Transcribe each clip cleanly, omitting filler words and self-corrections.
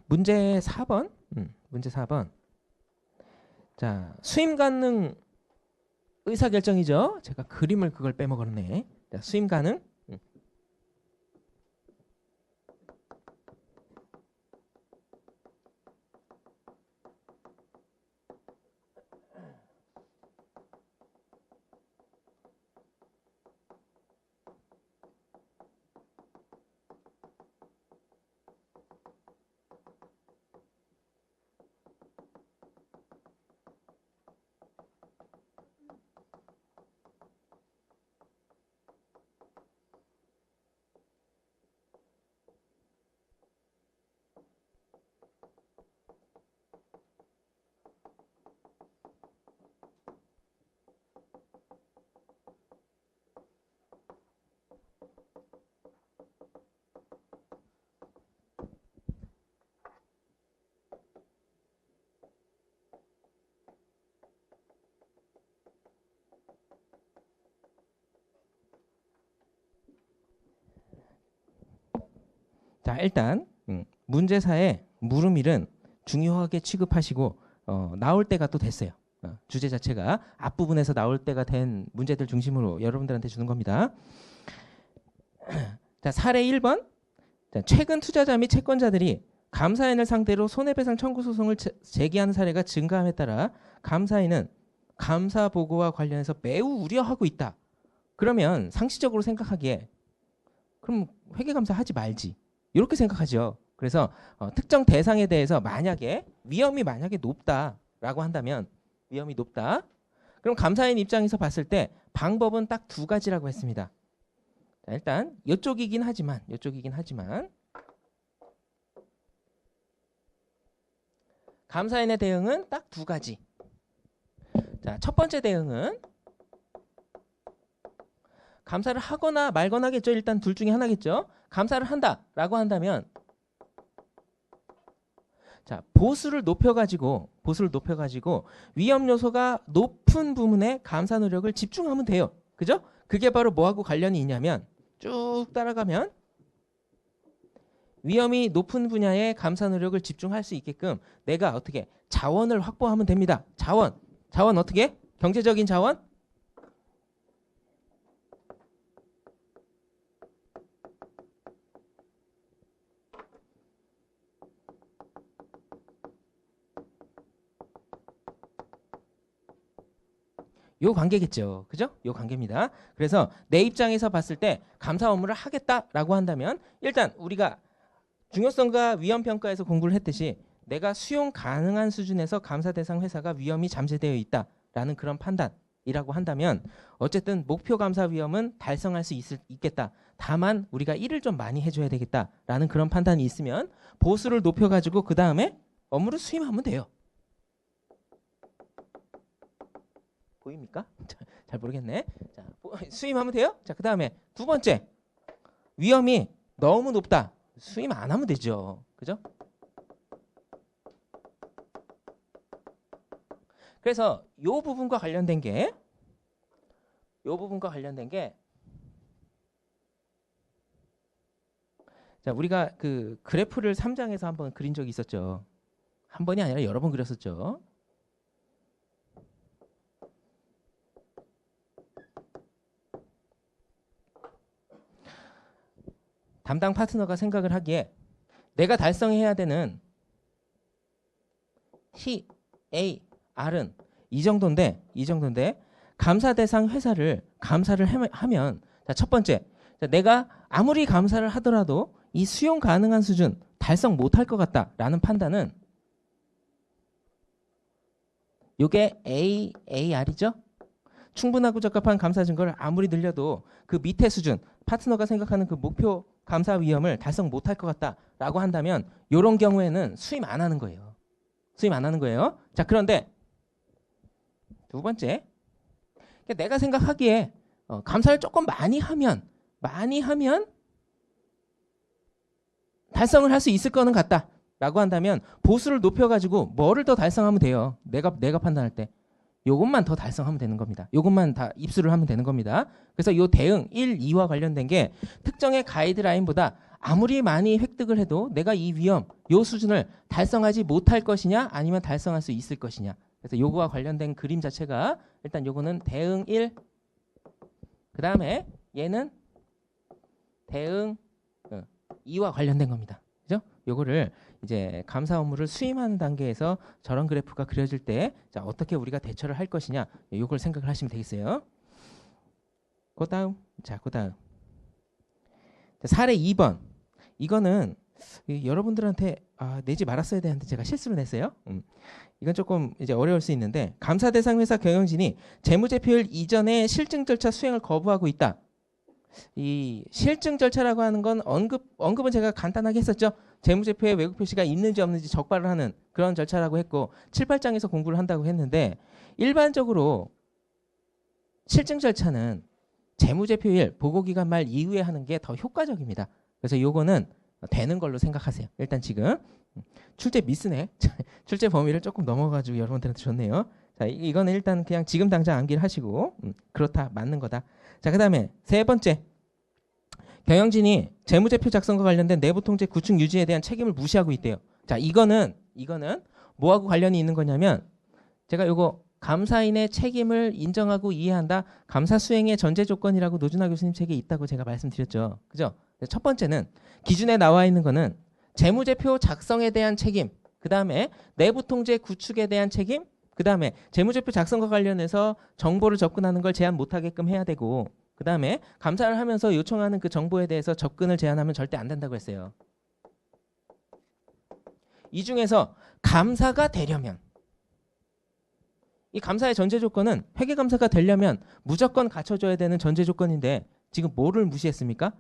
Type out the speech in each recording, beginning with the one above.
문제 4번. 문제 4번. 자, 수임 가능 의사결정이죠. 제가 그림을 그걸 빼먹었네. 자, 수임 가능. 자, 일단 문제사의 물음일은 중요하게 취급하시고 나올 때가 또 됐어요. 주제 자체가 앞부분에서 나올 때가 된 문제들 중심으로 여러분들한테 주는 겁니다. 자, 사례 1번. 자, 최근 투자자 및 채권자들이 감사인을 상대로 손해배상 청구 소송을 제기하는 사례가 증가함에 따라 감사인은 감사 보고와 관련해서 매우 우려하고 있다. 그러면 상식적으로 생각하기에 그럼 회계감사 하지 말지. 이렇게 생각하죠. 그래서 특정 대상에 대해서 만약에 위험이 높다라고 한다면 위험이 높다. 그럼 감사인 입장에서 봤을 때 방법은 딱 두 가지라고 했습니다. 자, 일단 이쪽이긴 하지만 감사인의 대응은 딱 두 가지. 자, 첫 번째 대응은 감사를 하거나 말거나겠죠. 일단 둘 중에 하나겠죠. 감사를 한다라고 한다면 자, 보수를 높여가지고 위험 요소가 높은 부분에 감사 노력을 집중하면 돼요. 그죠? 그게 바로 뭐하고 관련이 있냐면 쭉 따라가면 위험이 높은 분야에 감사 노력을 집중할 수 있게끔 내가 어떻게 자원을 확보하면 됩니다. 자원 어떻게? 경제적인 자원? 요 관계겠죠. 그죠? 요 관계입니다. 그래서 내 입장에서 봤을 때 감사 업무를 하겠다라고 한다면 일단 우리가 중요성과 위험평가에서 공부를 했듯이 내가 수용 가능한 수준에서 감사 대상 회사가 위험이 잠재되어 있다라는 그런 판단이라고 한다면 어쨌든 목표 감사 위험은 달성할 수 있겠다. 다만 우리가 일을 좀 많이 해줘야 되겠다라는 그런 판단이 있으면 보수를 높여가지고 그 다음에 업무를 수임하면 돼요. 보입니까? 잘 모르겠네. 자, 수임하면 돼요? 자, 그 다음에 두 번째. 위험이 너무 높다. 수임 안 하면 되죠. 그죠? 그래서 요 부분과 관련된 게 자, 우리가 그 그래프를 3장에서 한번 그린 적이 있었죠. 한 번이 아니라 여러 번 그렸었죠. 담당 파트너가 생각을 하기에 내가 달성해야 되는 T, A, R은 이 정도인데 감사 대상 회사를 감사를 하면 자, 첫 번째, 자, 내가 아무리 감사를 하더라도 이 수용 가능한 수준 달성 못할 것 같다라는 판단은 이게 AR이죠. 충분하고 적합한 감사 증거를 아무리 늘려도 그 밑에 수준 파트너가 생각하는 그 목표 감사 위험을 달성 못할 것 같다라고 한다면 이런 경우에는 수임 안 하는 거예요. 자, 그런데 두 번째, 내가 생각하기에 감사를 조금 많이 하면 달성을 할 수 있을 거는 같다라고 한다면 보수를 높여가지고 뭐를 더 달성하면 돼요. 내가 판단할 때. 요것만 더 달성하면 되는 겁니다. 요것만 다 입수를 하면 되는 겁니다. 그래서 요 대응 1, 2와 관련된 게 특정의 가이드라인보다 아무리 많이 획득을 해도 내가 이 위험, 요 수준을 달성하지 못할 것이냐 아니면 달성할 수 있을 것이냐. 그래서 요거와 관련된 그림 자체가 일단 요거는 대응 1, 그 다음에 얘는 대응 2와 관련된 겁니다. 그죠? 요거를 이제 감사 업무를 수임하는 단계에서 저런 그래프가 그려질 때 자, 어떻게 우리가 대처를 할 것이냐 요걸 생각을 하시면 되겠어요. 그 다음 사례 2번 이거는 여러분들한테 내지 말았어야 되는데 제가 실수로 냈어요. 이건 조금 이제 어려울 수 있는데 감사 대상 회사 경영진이 재무제표일 이전에 실증 절차 수행을 거부하고 있다. 이 실증 절차라고 하는 건 언급은 제가 간단하게 했었죠. 재무제표에 왜곡 표시가 있는지 없는지 적발을 하는 그런 절차라고 했고 7, 8장에서 공부를 한다고 했는데 일반적으로 실증 절차는 재무제표일 보고기간 말 이후에 하는 게 더 효과적입니다. 그래서 요거는 되는 걸로 생각하세요. 일단 지금 출제 미스네. 출제 범위를 조금 넘어가지고 여러분들한테 줬네요. 자, 이거는 일단 그냥 지금 당장 암기를 하시고 그렇다 맞는 거다. 자, 그다음에 세 번째 경영진이 재무제표 작성과 관련된 내부 통제 구축 유지에 대한 책임을 무시하고 있대요. 자, 이거는 뭐하고 관련이 있는 거냐면 제가 요거 감사인의 책임을 인정하고 이해한다. 감사 수행의 전제 조건이라고 노준하 교수님 책에 있다고 제가 말씀드렸죠. 그죠? 첫 번째는 기준에 나와 있는 거는 재무제표 작성에 대한 책임, 그 다음에 내부 통제 구축에 대한 책임, 그 다음에 재무제표 작성과 관련해서 정보를 접근하는 걸 제한 못하게끔 해야 되고, 그 다음에 감사를 하면서 요청하는 그 정보에 대해서 접근을 제한하면 절대 안 된다고 했어요. 이 중에서 감사가 되려면 이 감사의 전제 조건은 회계감사가 되려면 무조건 갖춰줘야 되는 전제 조건인데 지금 뭐를 무시했습니까?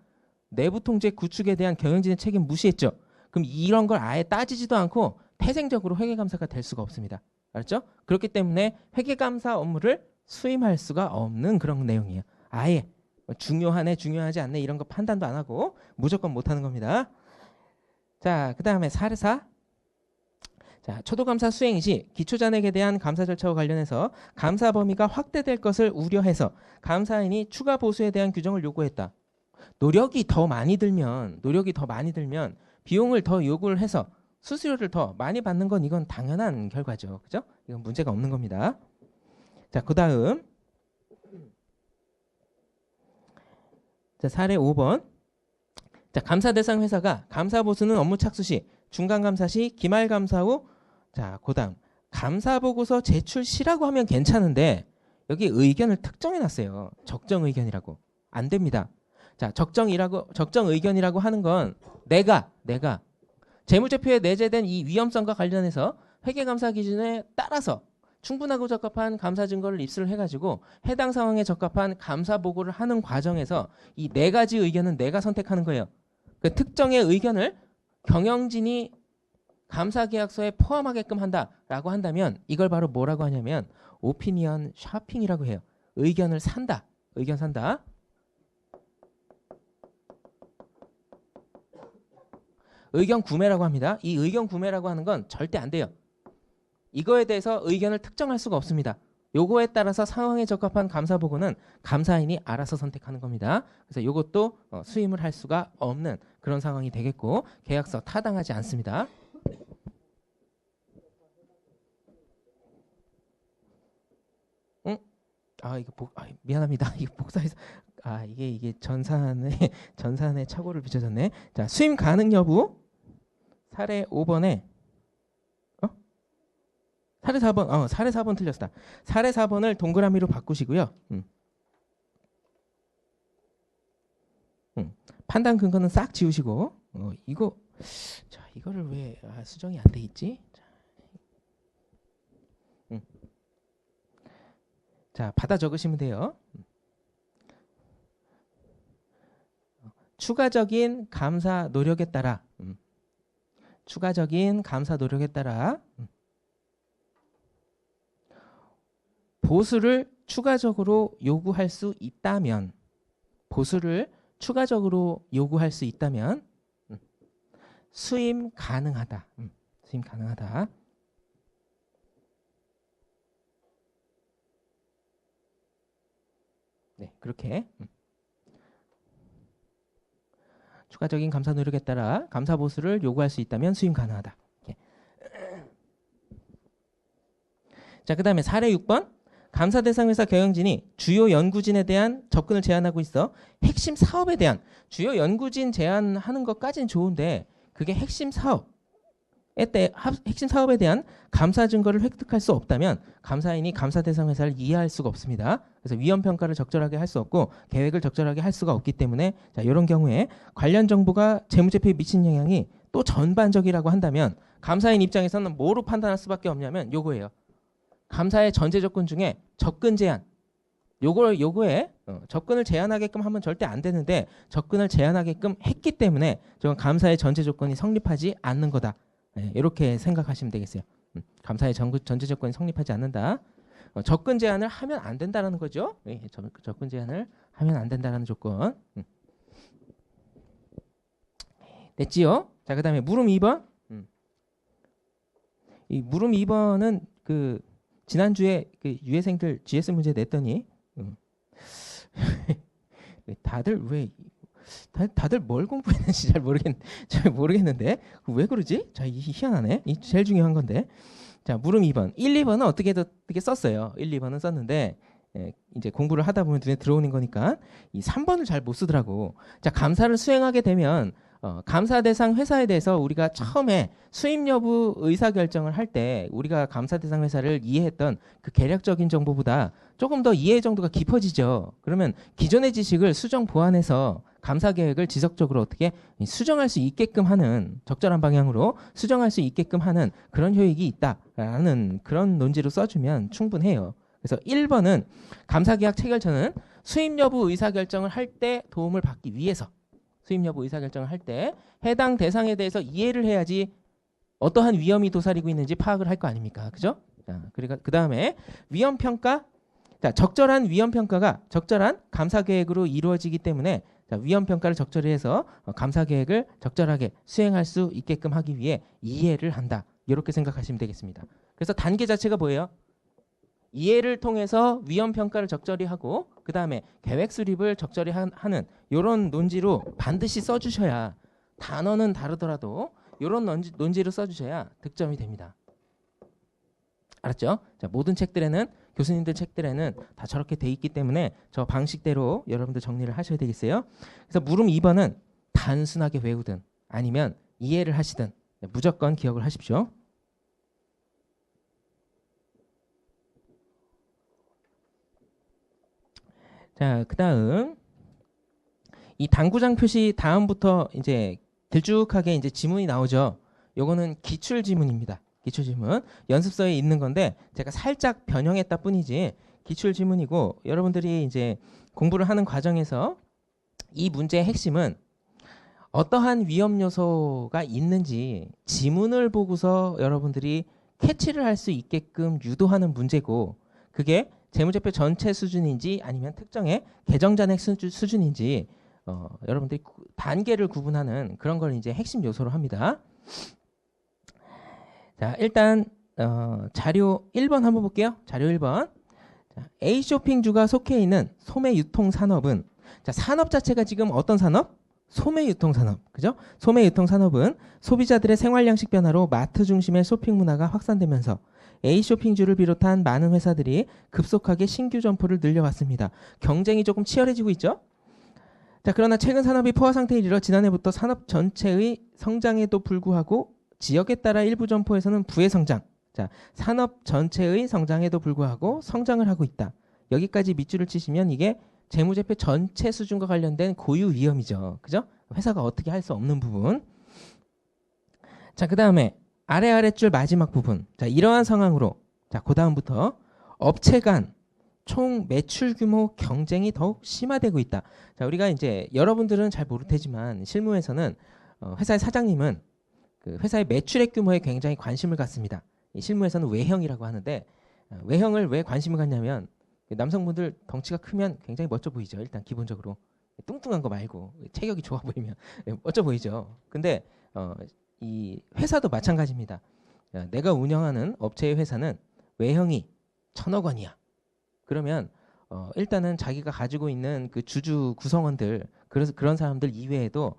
내부 통제 구축에 대한 경영진의 책임 무시했죠. 그럼 이런 걸 아예 따지지도 않고 태생적으로 회계감사가 될 수가 없습니다. 알았죠? 그렇기 때문에 회계감사 업무를 수임할 수가 없는 그런 내용이에요. 아예 중요하네 중요하지 않네 이런 거 판단도 안 하고 무조건 못하는 겁니다. 자, 그 다음에 사례 4. 자, 초도감사 수행 시 기초잔액에 대한 감사 절차와 관련해서 감사 범위가 확대될 것을 우려해서 감사인이 추가 보수에 대한 규정을 요구했다. 노력이 더 많이 들면 비용을 더 요구를 해서 수수료를 더 많이 받는 건 이건 당연한 결과죠. 그죠? 이건 문제가 없는 겁니다. 자, 그다음 자, 사례 5번. 자, 감사 대상 회사가 감사 보수는 업무 착수 시, 중간 감사 시, 기말 감사 후 자, 그다음 감사 보고서 제출 시라고 하면 괜찮은데 여기 의견을 특정해 놨어요. 적정 의견이라고. 안 됩니다. 자, 적정 의견이라고 하는 건 내가 재무제표에 내재된 이 위험성과 관련해서 회계감사 기준에 따라서 충분하고 적합한 감사 증거를 입수를 해가지고 해당 상황에 적합한 감사 보고를 하는 과정에서 이 네 가지 의견은 내가 선택하는 거예요. 그 특정의 의견을 경영진이 감사계약서에 포함하게끔 한다라고 한다면 이걸 바로 뭐라고 하냐면 오피니언 쇼핑이라고 해요. 의견을 산다. 의견 산다. 의견 구매라고 합니다. 이 의견 구매라고 하는 건 절대 안 돼요. 이거에 대해서 의견을 특정할 수가 없습니다. 요거에 따라서 상황에 적합한 감사 보고는 감사인이 알아서 선택하는 겁니다. 그래서 요것도 수임을 할 수가 없는 그런 상황이 되겠고 계약서 타당하지 않습니다. 응? 미안합니다. 이거 복사해서 이게 전산에 착오를 빚어졌네. 자, 수임 가능 여부 사례 5번에 사례 4번 틀렸다. 사례 4번을 동그라미로 바꾸시고요. 판단 근거는 싹 지우시고 이거를 왜 수정이 안 돼 있지? 자, 받아 적으시면 돼요. 추가적인 감사 노력에 따라 보수를 추가적으로 요구할 수 있다면 수임 가능하다. 수임 가능하다. 네, 그렇게. 추가적인 감사 노력에 따라 감사 보수를 요구할 수 있다면 수임 가능하다. 자, 그 다음에 사례 6번. 감사 대상 회사 경영진이 주요 연구진에 대한 접근을 제한하고 있어 핵심 사업에 대한 주요 연구진 제한하는 것까지는 좋은데 그게 핵심 사업에 대한 감사 증거를 획득할 수 없다면 감사인이 감사 대상 회사를 이해할 수가 없습니다. 그래서 위험 평가를 적절하게 할 수 없고 계획을 적절하게 할 수가 없기 때문에 자, 이런 경우에 관련 정보가 재무제표에 미친 영향이 또 전반적이라고 한다면 감사인 입장에서는 뭐로 판단할 수밖에 없냐면 요거예요. 감사의 전제 조건 중에 접근 제한. 요거에 접근을 제한하게끔 하면 절대 안 되는데 접근을 제한하게끔 했기 때문에 저건 감사의 전제 조건이 성립하지 않는 거다. 네, 이렇게 생각하시면 되겠어요. 감사의 전제 조건이 성립하지 않는다. 접근 제한을 하면 안 된다라는 거죠. 네, 접근 제한을 하면 안 된다라는 조건. 됐지요? 자, 그다음에 물음 2번. 이 물음 2번은 그 지난주에 그 유해생들 GS 문제 냈더니 다들 뭘 공부했는지 잘 모르겠는데 왜 그러지? 자, 이 희한하네. 이 제일 중요한 건데. 자, 물음 2번. 1, 2번은 어떻게 썼어요. 1, 2번은 썼는데 이제 공부를 하다 보면 눈에 들어오는 거니까 이 3번을 잘 못 쓰더라고. 자, 감사를 수행하게 되면 감사 대상 회사에 대해서 우리가 처음에 수임 여부 의사결정을 할 때 우리가 감사 대상 회사를 이해했던 그 개략적인 정보보다 조금 더 이해 정도가 깊어지죠. 그러면 기존의 지식을 수정 보완해서 감사 계획을 지속적으로 어떻게 수정할 수 있게끔 하는 적절한 방향으로 수정할 수 있게끔 하는 그런 효익이 있다라는 그런 논지로 써주면 충분해요. 그래서 1번은 감사계약 체결처는 수임 여부 의사결정을 할 때 도움을 받기 위해서 수임 여부 의사결정을 할 때 해당 대상에 대해서 이해를 해야지 어떠한 위험이 도사리고 있는지 파악을 할 거 아닙니까? 그죠? 자, 그리고 그 다음에 위험평가. 자, 적절한 위험평가가 적절한 감사계획으로 이루어지기 때문에 자, 위험평가를 적절히 해서 감사계획을 적절하게 수행할 수 있게끔 하기 위해 이해를 한다. 이렇게 생각하시면 되겠습니다. 그래서 단계 자체가 뭐예요? 이해를 통해서 위험평가를 적절히 하고 그 다음에 계획 수립을 적절히 하는 이런 논지로 반드시 써주셔야 단어는 다르더라도 이런 논지로 써주셔야 득점이 됩니다. 알았죠? 자, 모든 책들에는 교수님들 책들에는 다 저렇게 돼 있기 때문에 저 방식대로 여러분들 정리를 하셔야 되겠어요. 그래서 물음 2번은 단순하게 외우든 아니면 이해를 하시든 무조건 기억을 하십시오. 자, 그 다음 이 당구장 표시 다음부터 이제 길쭉하게 이제 지문이 나오죠. 요거는 기출 지문입니다. 기출 지문 연습서에 있는 건데 제가 살짝 변형했다 뿐이지 기출 지문이고 여러분들이 이제 공부를 하는 과정에서 이 문제의 핵심은 어떠한 위험 요소가 있는지 지문을 보고서 여러분들이 캐치를 할 수 있게끔 유도하는 문제고 그게 재무제표 전체 수준인지 아니면 특정의 계정 잔액 수준인지 여러분들이 단계를 구분하는 그런 걸 이제 핵심 요소로 합니다. 자, 일단 자료 1번 한번 볼게요. 자료 1번. 자, A 쇼핑주가 속해 있는 소매 유통 산업은 자, 산업 자체가 지금 어떤 산업? 소매 유통 산업. 그죠? 소매 유통 산업은 소비자들의 생활 양식 변화로 마트 중심의 쇼핑 문화가 확산되면서 A 쇼핑주를 비롯한 많은 회사들이 급속하게 신규 점포를 늘려왔습니다. 경쟁이 조금 치열해지고 있죠? 자, 그러나 최근 산업이 포화 상태에 이르러 지난해부터 산업 전체의 성장에도 불구하고 지역에 따라 일부 점포에서는 부의 성장. 자, 산업 전체의 성장에도 불구하고 성장을 하고 있다. 여기까지 밑줄을 치시면 이게 재무제표 전체 수준과 관련된 고유 위험이죠. 그죠? 회사가 어떻게 할 수 없는 부분. 자, 그 다음에 아래줄 마지막 부분. 자, 이러한 상황으로 자, 그 다음부터 업체 간 총 매출 규모 경쟁이 더욱 심화되고 있다. 자, 우리가 이제 여러분들은 잘 모를 테지만 실무에서는 회사의 사장님은 그 회사의 매출액 규모에 굉장히 관심을 갖습니다. 이 실무에서는 외형이라고 하는데 외형을 왜 관심을 갖냐면 남성분들 덩치가 크면 굉장히 멋져 보이죠. 일단 기본적으로 뚱뚱한 거 말고 체격이 좋아 보이면 멋져 보이죠. 근데 이 회사도 마찬가지입니다. 내가 운영하는 업체의 회사는 외형이 1,000억 원이야. 그러면 일단은 자기가 가지고 있는 그 주주 구성원들 그래서 그런 사람들 이외에도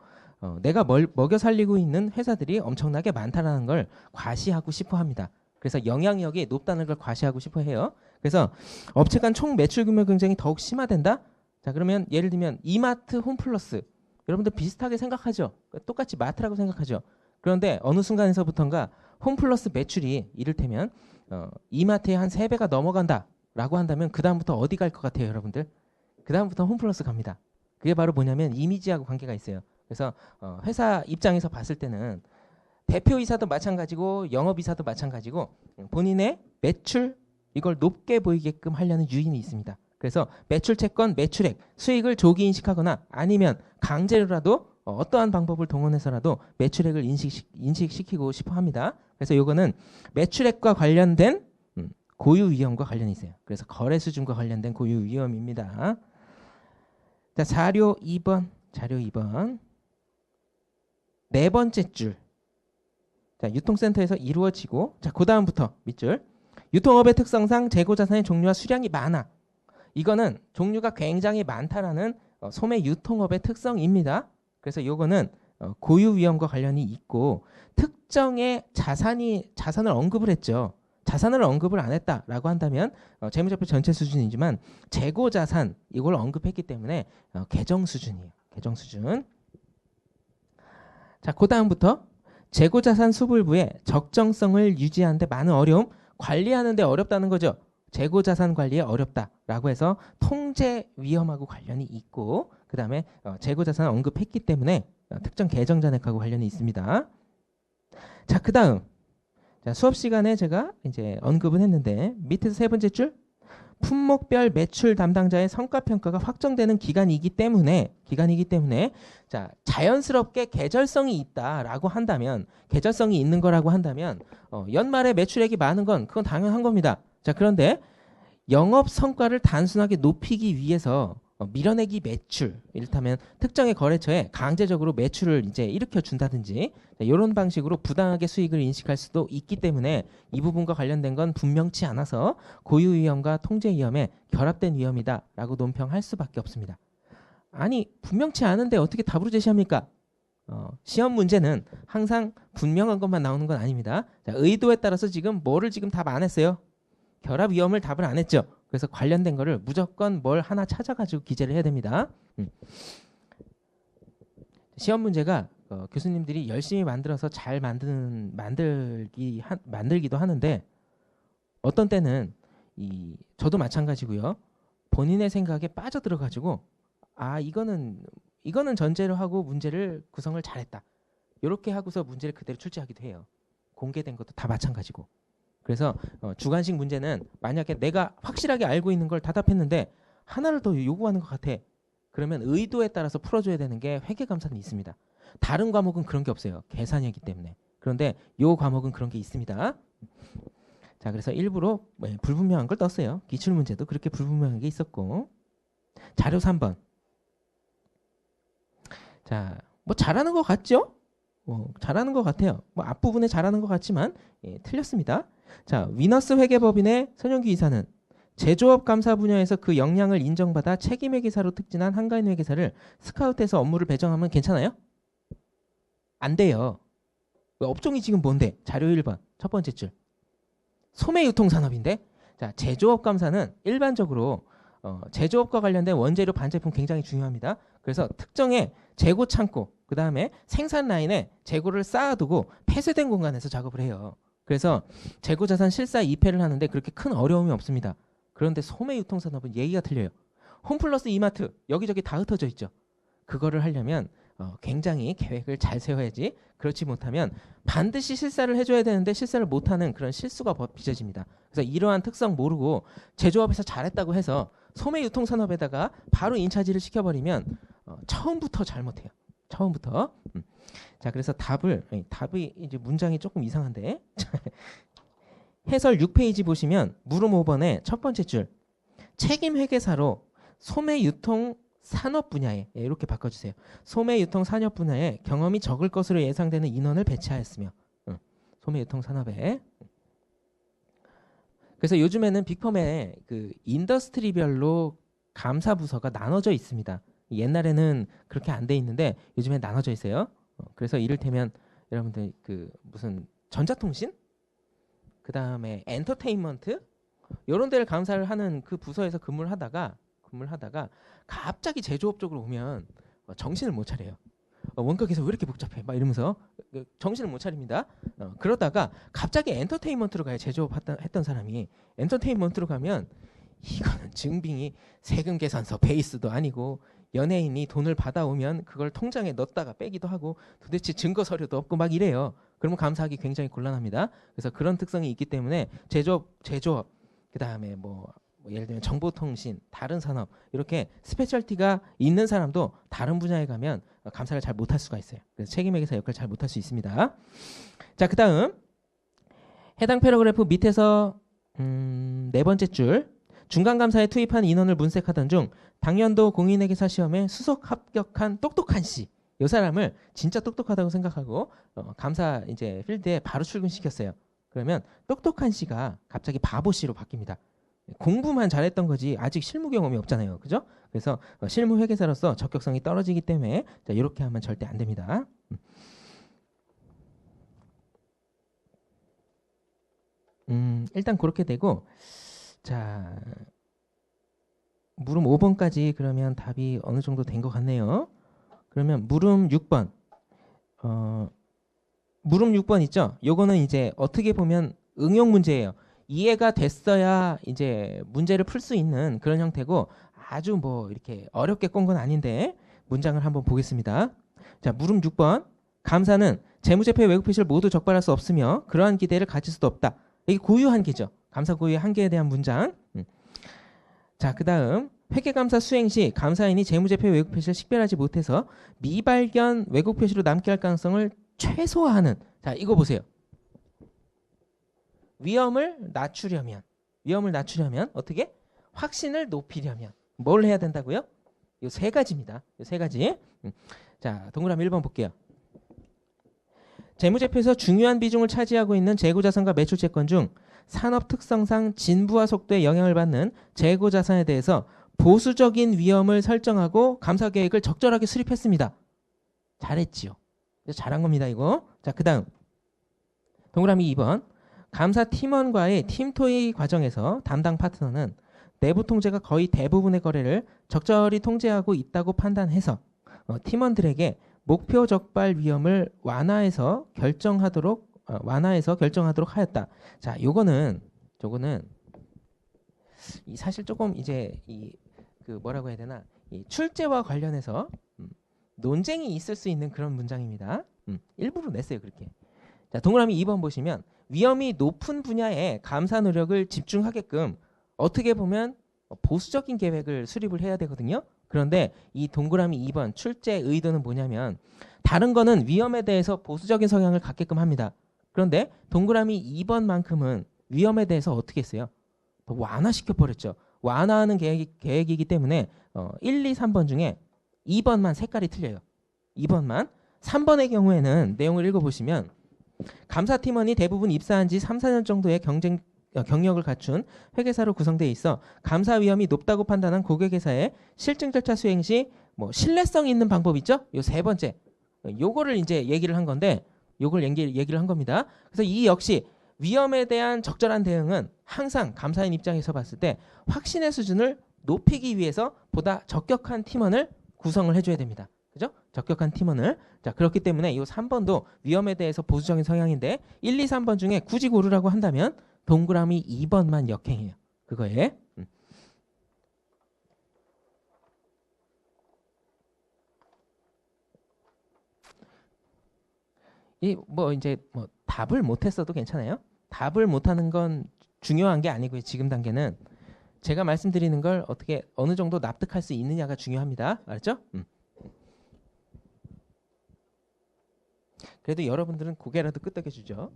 내가 먹여 살리고 있는 회사들이 엄청나게 많다라는 걸 과시하고 싶어 합니다. 그래서 영향력이 높다는 걸 과시하고 싶어 해요. 그래서 업체 간 총 매출 규모 경쟁이 더욱 심화된다? 자, 그러면 예를 들면 이마트, 홈플러스. 여러분들 비슷하게 생각하죠? 똑같이 마트라고 생각하죠? 그런데 어느 순간에서부턴가 홈플러스 매출이 이를테면 이마트의 한 3배가 넘어간다라고 한다면 그 다음부터 어디 갈 것 같아요, 여러분들? 그 다음부터 홈플러스 갑니다. 그게 바로 뭐냐면 이미지하고 관계가 있어요. 그래서 회사 입장에서 봤을 때는 대표이사도 마찬가지고 영업이사도 마찬가지고 본인의 매출 이걸 높게 보이게끔 하려는 유인이 있습니다. 그래서 매출 채권, 매출액, 수익을 조기 인식하거나 아니면 강제로라도 어떠한 방법을 동원해서라도 매출액을 인식시키고 싶어 합니다. 그래서 이거는 매출액과 관련된 고유 위험과 관련이 있어요. 그래서 거래 수준과 관련된 고유 위험입니다. 자, 자료 2번. 네 번째 줄. 자, 유통센터에서 이루어지고, 자, 그 다음부터 밑줄. 유통업의 특성상 재고 자산의 종류와 수량이 많아. 이거는 종류가 굉장히 많다라는 소매 유통업의 특성입니다. 그래서 요거는 고유 위험과 관련이 있고, 특정의 자산을 언급을 했죠. 자산을 언급을 안 했다라고 한다면 재무제표 전체 수준이지만 재고 자산 이걸 언급했기 때문에 계정 수준이에요. 계정 수준. 자, 그 다음부터 재고 자산 수불부의 적정성을 유지하는 데 많은 어려움, 관리하는 데 어렵다는 거죠. 재고 자산 관리에 어렵다라고 해서 통제 위험하고 관련이 있고, 그 다음에 재고 자산을 언급했기 때문에 특정 계정 잔액하고 관련이 있습니다. 자, 그 다음 수업 시간에 제가 이제 언급은 했는데 밑에서 세 번째 줄 품목별 매출 담당자의 성과 평가가 확정되는 기간이기 때문에 자, 자연스럽게 계절성이 있다라고 한다면 계절성이 있는 거라고 한다면 연말에 매출액이 많은 건 그건 당연한 겁니다. 자, 그런데 영업 성과를 단순하게 높이기 위해서 밀어내기 매출, 이를테면 특정의 거래처에 강제적으로 매출을 이제 일으켜 준다든지 이런 방식으로 부당하게 수익을 인식할 수도 있기 때문에 이 부분과 관련된 건 분명치 않아서 고유 위험과 통제 위험에 결합된 위험이다라고 논평할 수밖에 없습니다. 아니, 분명치 않은데 어떻게 답으로 제시합니까? 시험 문제는 항상 분명한 것만 나오는 건 아닙니다. 자, 의도에 따라서 지금 뭐를 지금 답 안 했어요? 결합 위험을 답을 안 했죠. 그래서 관련된 거를 무조건 뭘 하나 찾아가지고 기재를 해야 됩니다. 시험 문제가 교수님들이 열심히 만들어서 잘 만들기도 하는데 어떤 때는 저도 마찬가지고요. 본인의 생각에 빠져들어가지고 이거는 전제로 하고 문제를 구성을 잘했다. 이렇게 하고서 문제를 그대로 출제하기도 해요. 공개된 것도 다 마찬가지고. 그래서 주관식 문제는 만약에 내가 확실하게 알고 있는 걸 대답했는데 하나를 더 요구하는 것 같아. 그러면 의도에 따라서 풀어줘야 되는 게 회계감사는 있습니다. 다른 과목은 그런 게 없어요. 계산이기 때문에. 그런데 요 과목은 그런 게 있습니다. 자, 그래서 일부러 불분명한 걸 떴어요. 기출문제도 그렇게 불분명한 게 있었고. 자료 3번. 자, 뭐 잘하는 것 같죠? 잘하는 것 같아요. 뭐 앞부분에 잘하는 것 같지만 틀렸습니다. 자, 위너스 회계법인의 손영규 이사는 제조업 감사 분야에서 그 역량을 인정받아 책임회계사로 특진한 한가인 회계사를 스카우트해서 업무를 배정하면 괜찮아요? 안 돼요. 업종이 지금 뭔데? 자료 1번 첫 번째 줄. 소매유통산업인데, 자, 제조업 감사는 일반적으로 제조업과 관련된 원재료 반제품 굉장히 중요합니다. 그래서 특정의 재고 창고, 그 다음에 생산 라인에 재고를 쌓아두고 폐쇄된 공간에서 작업을 해요. 그래서 재고 자산 실사 2패를 하는데 그렇게 큰 어려움이 없습니다. 그런데 소매유통산업은 얘기가 틀려요. 홈플러스 이마트 여기저기 다 흩어져 있죠. 그거를 하려면 굉장히 계획을 잘 세워야지. 그렇지 못하면 반드시 실사를 해줘야 되는데 실사를 못하는 그런 실수가 빚어집니다. 그래서 이러한 특성 모르고 제조업에서 잘했다고 해서 소매유통산업에다가 바로 인차지를 시켜버리면 처음부터 잘못해요. 처음부터. 자, 그래서 답이 이제 문장이 조금 이상한데 해설 6페이지 보시면 물음 5번에 첫 번째 줄 책임회계사로 소매유통 산업 분야에 이렇게 바꿔주세요. 소매유통 산업 분야에 경험이 적을 것으로 예상되는 인원을 배치하였으며 소매유통 산업에. 그래서 요즘에는 빅펌에 그 인더스트리별로 감사 부서가 나눠져 있습니다. 옛날에는 그렇게 안 돼 있는데 요즘에 나눠져 있어요. 그래서 이를테면 여러분들 그 무슨 전자통신, 그 다음에 엔터테인먼트 이런 데를 감사를 하는 그 부서에서 근무를 하다가 갑자기 제조업 쪽으로 오면 정신을 못 차려요. 원가 계산 왜 이렇게 복잡해? 막 이러면서 정신을 못 차립니다. 그러다가 갑자기 엔터테인먼트로 가요. 제조업 했던 사람이 엔터테인먼트로 가면 이거는 증빙이 세금 계산서 베이스도 아니고 연예인이 돈을 받아오면 그걸 통장에 넣었다가 빼기도 하고 도대체 증거 서류도 없고 막 이래요. 그러면 감사하기 굉장히 곤란합니다. 그래서 그런 특성이 있기 때문에 제조업 그다음에 뭐 예를 들면 정보통신, 다른 산업 이렇게 스페셜티가 있는 사람도 다른 분야에 가면 감사를 잘 못할 수가 있어요. 그래서 책임회계사 역할을 잘 못할 수 있습니다. 자, 그다음 해당 패러그래프 밑에서 네 번째 줄 중간감사에 투입한 인원을 문색하던 중 당년도 공인회계사 시험에 수석 합격한 똑똑한 씨, 이 사람을 진짜 똑똑하다고 생각하고 감사 이제 필드에 바로 출근시켰어요. 그러면 똑똑한 씨가 갑자기 바보 씨로 바뀝니다. 공부만 잘했던 거지 아직 실무 경험이 없잖아요. 그죠? 그래서 실무 회계사로서 적격성이 떨어지기 때문에 자, 이렇게 하면 절대 안 됩니다. 일단 그렇게 되고 자, 물음 5번까지 그러면 답이 어느 정도 된 것 같네요. 그러면 물음 6번. 물음 6번 있죠? 요거는 이제 어떻게 보면 응용 문제예요. 이해가 됐어야 이제 문제를 풀 수 있는 그런 형태고 아주 뭐 이렇게 어렵게 꼰 건 아닌데 문장을 한번 보겠습니다. 자, 물음 6번. 감사는 재무제표 외국 표시를 모두 적발할 수 없으며 그러한 기대를 가질 수도 없다. 이게 고유 한계죠. 감사 고유의 한계에 대한 문장. 자, 그 다음 회계감사 수행 시 감사인이 재무제표 외국 표시를 식별하지 못해서 미발견 외국 표시로 남게 할 가능성을 최소화하는. 자, 이거 보세요. 위험을 낮추려면 어떻게? 확신을 높이려면 뭘 해야 된다고요? 이 세 가지입니다. 이 세 가지. 자, 동그라미 1번 볼게요. 재무제표에서 중요한 비중을 차지하고 있는 재고자산과 매출채권 중 산업 특성상 진부화 속도에 영향을 받는 재고자산에 대해서 보수적인 위험을 설정하고 감사 계획을 적절하게 수립했습니다. 잘했지요. 잘한 겁니다, 이거. 자, 그 다음 동그라미 2번. 감사 팀원과의 팀토의 과정에서 담당 파트너는 내부 통제가 거의 대부분의 거래를 적절히 통제하고 있다고 판단해서 팀원들에게 목표 적발 위험을 완화해서 결정하도록 하였다. 자, 저거는 사실 조금 이제 그 뭐라고 해야 되나, 이 출제와 관련해서 논쟁이 있을 수 있는 그런 문장입니다. 일부러 냈어요, 그렇게. 자, 동그라미 2번 보시면 위험이 높은 분야에 감사 노력을 집중하게끔 어떻게 보면 보수적인 계획을 수립을 해야 되거든요. 그런데 이 동그라미 2번 출제 의도는 뭐냐면 다른 거는 위험에 대해서 보수적인 성향을 갖게끔 합니다. 그런데 동그라미 2번만큼은 위험에 대해서 어떻게 했어요? 더 완화시켜 버렸죠. 완화하는 계획이기 때문에 1, 2, 3번 중에 2번만 색깔이 틀려요. 2번만. 3번의 경우에는 내용을 읽어보시면 감사팀원이 대부분 입사한 지 3, 4년 정도의 경력을 갖춘 회계사로 구성되어 있어 감사 위험이 높다고 판단한 고객회사의 실증 절차 수행 시 뭐 신뢰성 있는 방법 있죠? 요 세 번째. 요거를 이제 얘기를 한 건데 요걸 얘기를 한 겁니다. 그래서 이 역시 위험에 대한 적절한 대응은 항상 감사인 입장에서 봤을 때 확신의 수준을 높이기 위해서 보다 적격한 팀원을 구성을 해줘야 됩니다. 그죠? 적격한 팀원을. 자, 그렇기 때문에 이 3번도 위험에 대해서 보수적인 성향인데 1, 2, 3번 중에 굳이 고르라고 한다면 동그라미 2번만 역행해요. 그거에. 이제 답을 못했어도 괜찮아요. 답을 못하는 건 중요한 게 아니고요. 지금 단계는 제가 말씀드리는 걸 어떻게 어느 정도 납득할 수 있느냐가 중요합니다. 알았죠? 그래도 여러분들은 고개라도 끄덕여 주죠.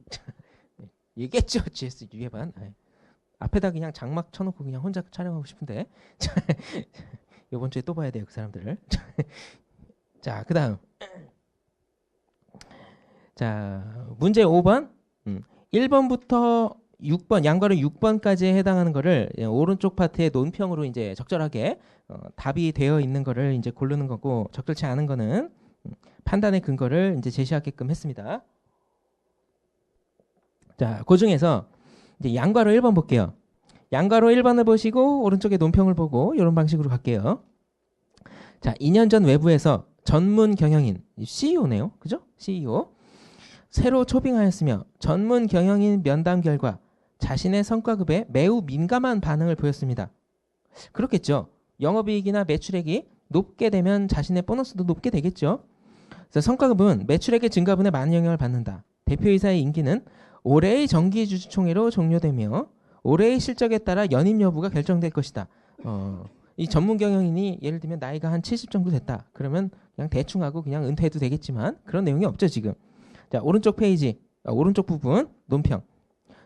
얘기했죠, GS 유예반. 앞에다 그냥 장막 쳐놓고 그냥 혼자 촬영하고 싶은데 이번 주에 또 봐야 돼요, 그 사람들을. 자, 그 다음. 자, 문제 5번. 1번부터 6번 양괄호 6번까지에 해당하는 거를 오른쪽 파트의 논평으로 이제 적절하게 답이 되어 있는 거를 이제 고르는 거고 적절치 않은 거는 판단의 근거를 이제 제시하게끔 했습니다. 자, 그 중에서 이제 양괄호 1번 볼게요. 양괄호 1번을 보시고 오른쪽에 논평을 보고 이런 방식으로 갈게요. 자, 2년 전 외부에서 전문 경영인 CEO네요. 그죠? CEO. 새로 초빙하였으며 전문 경영인 면담 결과 자신의 성과급에 매우 민감한 반응을 보였습니다. 그렇겠죠. 영업이익이나 매출액이 높게 되면 자신의 보너스도 높게 되겠죠. 그래서 성과급은 매출액의 증가분에 많은 영향을 받는다. 대표이사의 임기는 올해의 정기주주총회로 종료되며 올해의 실적에 따라 연임 여부가 결정될 것이다. 이 전문 경영인이 예를 들면 나이가 한 70 정도 됐다. 그러면 그냥 대충 하고 그냥 은퇴해도 되겠지만 그런 내용이 없죠 지금. 자, 오른쪽 페이지, 오른쪽 부분 논평.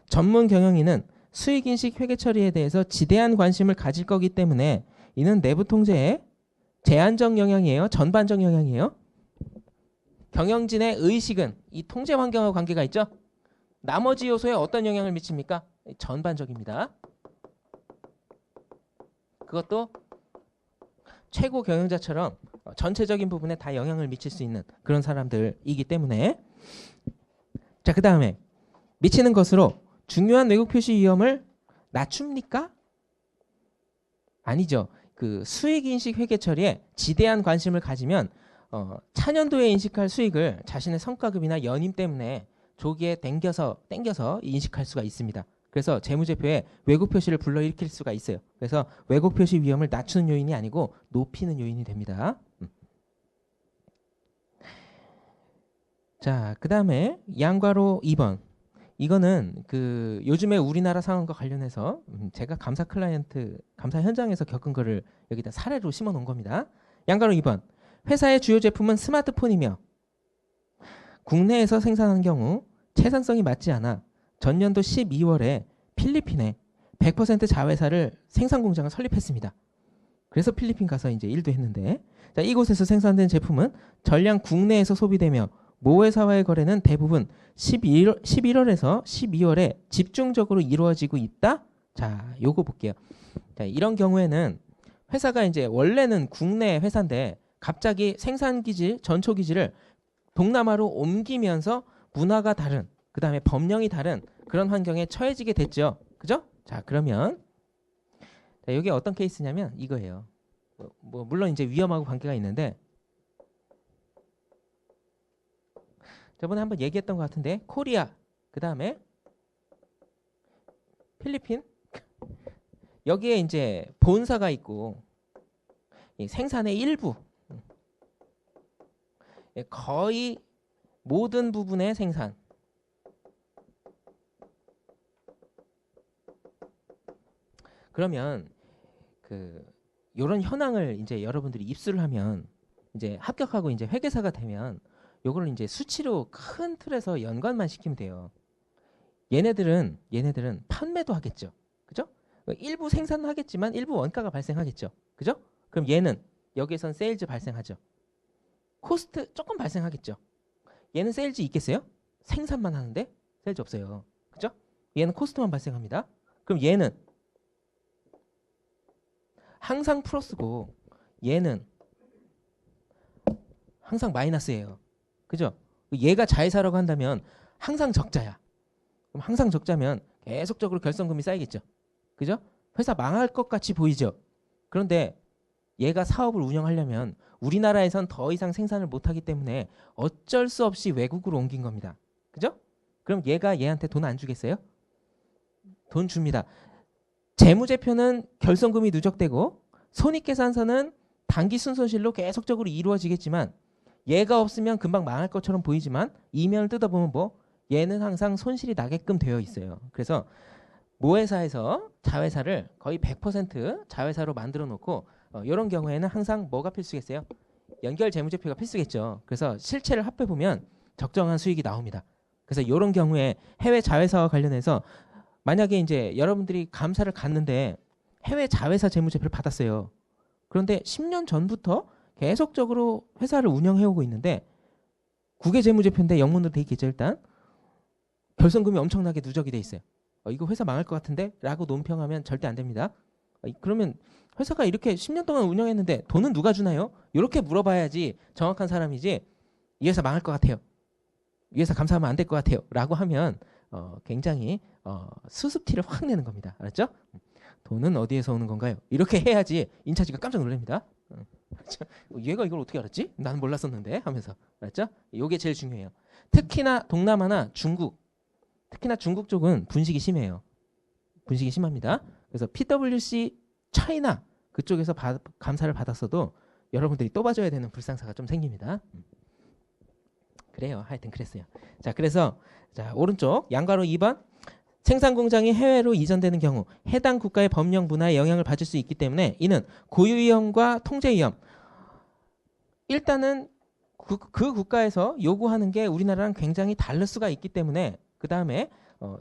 전문 경영인은 수익인식 회계 처리에 대해서 지대한 관심을 가질 거기 때문에 이는 내부 통제에 제한적 영향이에요? 전반적 영향이에요? 경영진의 의식은 이 통제 환경하고 관계가 있죠? 나머지 요소에 어떤 영향을 미칩니까? 전반적입니다. 그것도 최고 경영자처럼 전체적인 부분에 다 영향을 미칠 수 있는 그런 사람들이기 때문에 자, 그 다음에 미치는 것으로 중요한 왜곡 표시 위험을 낮춥니까? 아니죠. 그 수익인식 회계 처리에 지대한 관심을 가지면 차년도에 인식할 수익을 자신의 성과급이나 연임 때문에 조기에 땡겨서 인식할 수가 있습니다. 그래서 재무제표에 왜곡 표시를 불러일으킬 수가 있어요. 그래서 왜곡 표시 위험을 낮추는 요인이 아니고 높이는 요인이 됩니다. 자, 그 다음에 양괄호 2번. 이거는 그 요즘에 우리나라 상황과 관련해서 제가 감사 현장에서 겪은 거를 여기다 사례로 심어 놓은 겁니다. 양괄호 2번. 회사의 주요 제품은 스마트폰이며 국내에서 생산하는 경우 채산성이 맞지 않아 전년도 12월에 필리핀에 100% 자회사를 생산 공장을 설립했습니다. 그래서 필리핀 가서 이제 일도 했는데 자, 이곳에서 생산된 제품은 전량 국내에서 소비되며 모 회사와의 거래는 대부분 11월에서 12월에 집중적으로 이루어지고 있다. 자, 요거 볼게요. 자, 이런 경우에는 회사가 이제 원래는 국내 회사인데 갑자기 생산 기지, 전초 기지를 동남아로 옮기면서 문화가 다른, 그 다음에 법령이 다른 그런 환경에 처해지게 됐죠. 그죠? 자, 그러면 자, 이게 어떤 케이스냐면 이거예요. 뭐 물론 이제 위험하고 관계가 있는데 저번에 한번 얘기했던 것 같은데 코리아, 그 다음에 필리핀 여기에 이제 본사가 있고 생산의 일부 거의 모든 부분의 생산 그러면 그 이런 현황을 이제 여러분들이 입수를 하면 이제 합격하고 이제 회계사가 되면 요거를 이제 수치로 큰 틀에서 연관만 시키면 돼요. 얘네들은 판매도 하겠죠. 그죠? 일부 생산은 하겠지만 일부 원가가 발생하겠죠. 그죠? 그럼 얘는 여기에선 세일즈 발생하죠. 코스트 조금 발생하겠죠. 얘는 세일즈 있겠어요? 생산만 하는데 세일즈 없어요. 그죠? 얘는 코스트만 발생합니다. 그럼 얘는 항상 플러스고 얘는 항상 마이너스예요. 그죠? 얘가 자회사라고 한다면 항상 적자야. 그럼 항상 적자면 계속적으로 결손금이 쌓이겠죠. 그죠? 회사 망할 것 같이 보이죠. 그런데 얘가 사업을 운영하려면 우리나라에선 더 이상 생산을 못하기 때문에 어쩔 수 없이 외국으로 옮긴 겁니다. 그죠? 그럼 얘가 얘한테 돈 안 주겠어요? 돈 줍니다. 재무제표는 결손금이 누적되고 손익계산서는 단기 순손실로 계속적으로 이루어지겠지만 얘가 없으면 금방 망할 것처럼 보이지만 이면을 뜯어보면 뭐 얘는 항상 손실이 나게끔 되어 있어요. 그래서 모회사에서 자회사를 거의 100% 자회사로 만들어 놓고 이런 경우에는 항상 뭐가 필수겠어요? 연결 재무제표가 필수겠죠. 그래서 실체를 합해보면 적정한 수익이 나옵니다. 그래서 이런 경우에 해외 자회사와 관련해서 만약에 이제 여러분들이 감사를 갔는데 해외 자회사 재무제표를 받았어요. 그런데 10년 전부터 계속적으로 회사를 운영해오고 있는데 국외 재무제표인데 영문으로 돼 있겠죠. 일단 결손금이 엄청나게 누적이 돼 있어요. 이거 회사 망할 것 같은데? 라고 논평하면 절대 안 됩니다. 그러면 회사가 이렇게 10년 동안 운영했는데 돈은 누가 주나요? 이렇게 물어봐야지 정확한 사람이지 이 회사 망할 것 같아요. 이 회사 감사하면 안 될 것 같아요. 라고 하면 굉장히 수습티를 확 내는 겁니다. 알았죠? 돈은 어디에서 오는 건가요? 이렇게 해야지 인차지가 깜짝 놀랍니다. 그렇죠? 얘가 이걸 어떻게 알았지? 나는 몰랐었는데 하면서. 알았죠? 이게 제일 중요해요. 특히나 동남아나 중국, 특히나 중국 쪽은 분식이 심해요. 분식이 심합니다. 그래서 PwC 차이나 그쪽에서 감사를 받았어도 여러분들이 또 봐줘야 되는 불상사가 좀 생깁니다. 그래요. 하여튼 그랬어요. 자, 그래서 자, 오른쪽 양가로 2번 생산 공장이 해외로 이전되는 경우 해당 국가의 법령 문화에 영향을 받을 수 있기 때문에 이는 고유 위험과 통제 위험. 일단은 그 국가에서 요구하는 게 우리나라랑 굉장히 다를 수가 있기 때문에 그 다음에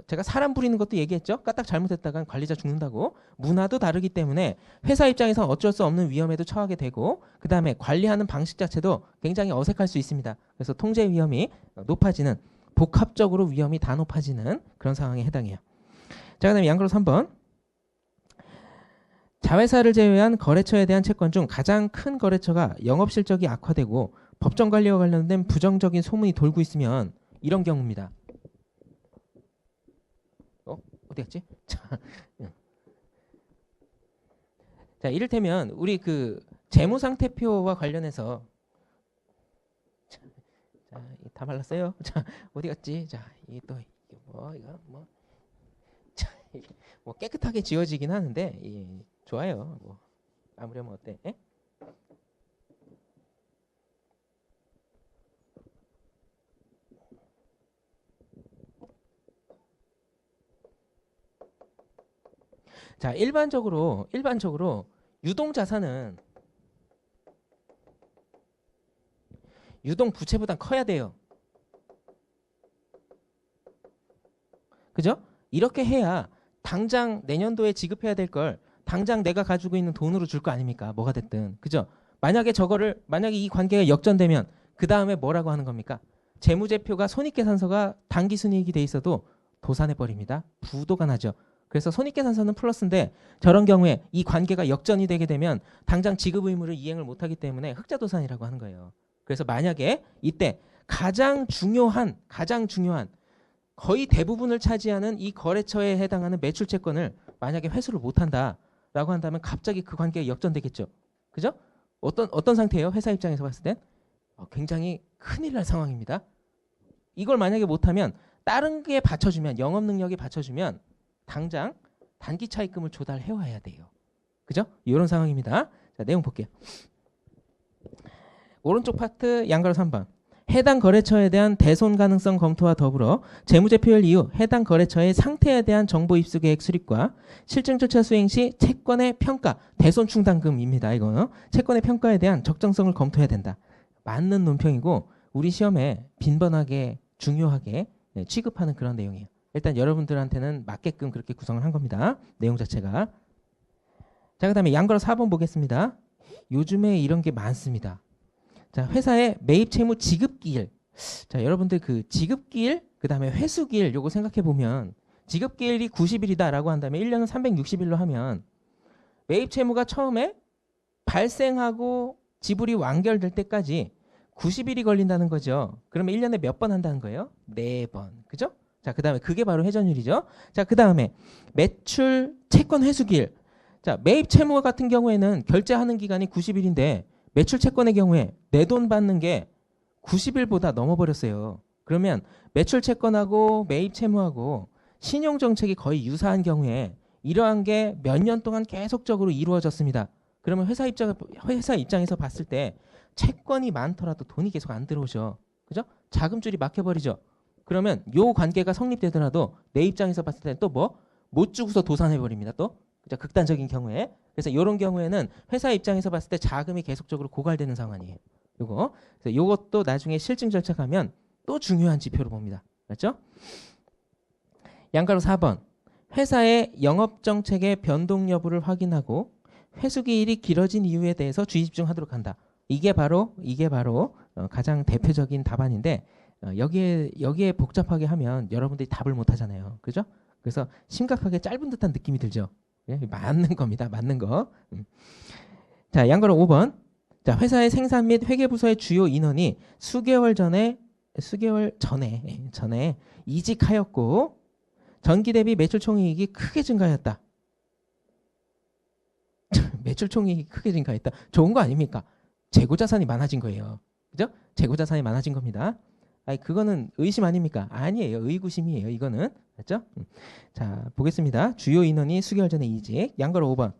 제가 사람 부리는 것도 얘기했죠. 까딱 잘못했다간 관리자 죽는다고. 문화도 다르기 때문에 회사 입장에서 어쩔 수 없는 위험에도 처하게 되고 그 다음에 관리하는 방식 자체도 굉장히 어색할 수 있습니다. 그래서 통제 위험이 높아지는 복합적으로 위험이 다 높아지는 그런 상황에 해당해요. 자, 그 다음에 양가로 3번 자회사를 제외한 거래처에 대한 채권 중 가장 큰 거래처가 영업실적이 악화되고 법정 관리와 관련된 부정적인 소문이 돌고 있으면 이런 경우입니다. 어디 갔지? 자, 이를테면 우리 그 재무상태표와 관련해서 자, 다 말랐어요. 자, 어디 갔지? 자, 이게 또 이거 자, 이게 뭐 깨끗하게 지워지긴 하는데 좋아요. 뭐 아무렴 어때? 에? 자, 일반적으로 유동 자산은 유동 부채보다 커야 돼요. 그죠? 이렇게 해야 당장 내년도에 지급해야 될 걸 당장 내가 가지고 있는 돈으로 줄 거 아닙니까? 뭐가 됐든. 그죠? 만약에 이 관계가 역전되면 그 다음에 뭐라고 하는 겁니까? 재무제표가 손익계산서가 당기순이익이 돼 있어도 도산해버립니다. 부도가 나죠. 그래서 손익계산서는 플러스인데 저런 경우에 이 관계가 역전이 되게 되면 당장 지급 의무를 이행을 못하기 때문에 흑자도산이라고 하는 거예요. 그래서 만약에 이때 가장 중요한 거의 대부분을 차지하는 이 거래처에 해당하는 매출채권을 만약에 회수를 못한다라고 한다면 갑자기 그 관계가 역전되겠죠. 그죠? 어떤 상태예요? 회사 입장에서 봤을 땐 굉장히 큰일 날 상황입니다. 이걸 만약에 못하면 다른 게 받쳐주면 영업 능력이 받쳐주면 당장 단기 차입금을 조달해 와야 돼요. 그죠? 이런 상황입니다. 자, 내용 볼게요. 오른쪽 파트 양가로 3번. 해당 거래처에 대한 대손 가능성 검토와 더불어 재무제표일 이후 해당 거래처의 상태에 대한 정보 입수 계획 수립과 실증 절차 수행 시 채권의 평가, 대손 충당금입니다. 이거 채권의 평가에 대한 적정성을 검토해야 된다. 맞는 논평이고 우리 시험에 빈번하게 중요하게 취급하는 그런 내용이에요. 일단 여러분들한테는 맞게끔 그렇게 구성을 한 겁니다. 내용 자체가. 자, 그 다음에 양가로 4번 보겠습니다. 요즘에 이런 게 많습니다. 자, 회사의 매입 채무 지급기일. 자, 여러분들 그 지급기일, 그 다음에 회수기일 요거 생각해 보면 지급기일이 90일이다라고 한다면 1년은 360일로 하면 매입 채무가 처음에 발생하고 지불이 완결될 때까지 90일이 걸린다는 거죠. 그러면 1년에 몇 번 한다는 거예요? 4번. 그죠? 자, 그 다음에 그게 바로 회전율이죠. 자, 그 다음에 매출 채권 회수기일. 자, 매입 채무 같은 경우에는 결제하는 기간이 90일인데 매출 채권의 경우에 내 돈 받는 게 90일보다 넘어버렸어요. 그러면 매출 채권하고 매입 채무하고 신용 정책이 거의 유사한 경우에 이러한 게 몇 년 동안 계속적으로 이루어졌습니다. 그러면 회사 입장에서 봤을 때 채권이 많더라도 돈이 계속 안 들어오죠. 그죠? 자금줄이 막혀버리죠. 그러면 요 관계가 성립되더라도 내 입장에서 봤을 때는 또 못 주고서 도산해버립니다. 또 그죠? 극단적인 경우에. 그래서 이런 경우에는 회사 입장에서 봤을 때 자금이 계속적으로 고갈되는 상황이에요. 요거. 그래서 요것도 나중에 실증 절차 가면 또 중요한 지표로 봅니다. 맞죠? 양가로 4번. 회사의 영업 정책의 변동 여부를 확인하고 회수기일이 길어진 이유에 대해서 주의 집중하도록 한다. 이게 바로 가장 대표적인 답안인데 여기에 복잡하게 하면 여러분들이 답을 못 하잖아요. 그죠? 그래서 심각하게 짧은 듯한 느낌이 들죠. 예, 맞는 겁니다. 맞는 거. 자, 양가로 5번. 자, 회사의 생산 및 회계부서의 주요 인원이 수개월 전에 이직하였고 전기 대비 매출 총이익이 크게 증가하였다. 매출 총이익이 크게 증가했다. 좋은 거 아닙니까? 재고 자산이 많아진 거예요. 그죠? 재고 자산이 많아진 겁니다. 아니, 그거는 의심 아닙니까? 아니에요. 의구심이에요. 이거는. 맞죠? 자, 보겠습니다. 주요 인원이 수개월 전에 이직. 양가로 5번.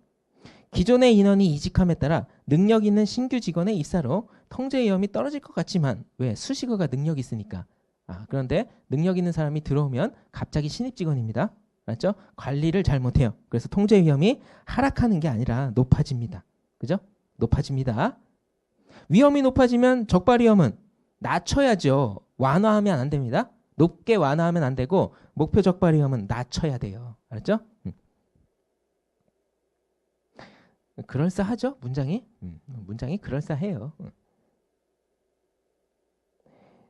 기존의 인원이 이직함에 따라 능력 있는 신규 직원의 입사로 통제 위험이 떨어질 것 같지만 왜? 수식어가 능력이 있으니까. 그런데 능력 있는 사람이 들어오면 갑자기 신입 직원입니다. 맞죠? 관리를 잘 못해요. 그래서 통제 위험이 하락하는 게 아니라 높아집니다. 그죠? 높아집니다. 위험이 높아지면 적발 위험은 낮춰야죠. 완화하면 안 됩니다. 높게 완화하면 안 되고 목표 적발 위험은 낮춰야 돼요. 알았죠? 그럴싸하죠? 문장이? 문장이 그럴싸해요.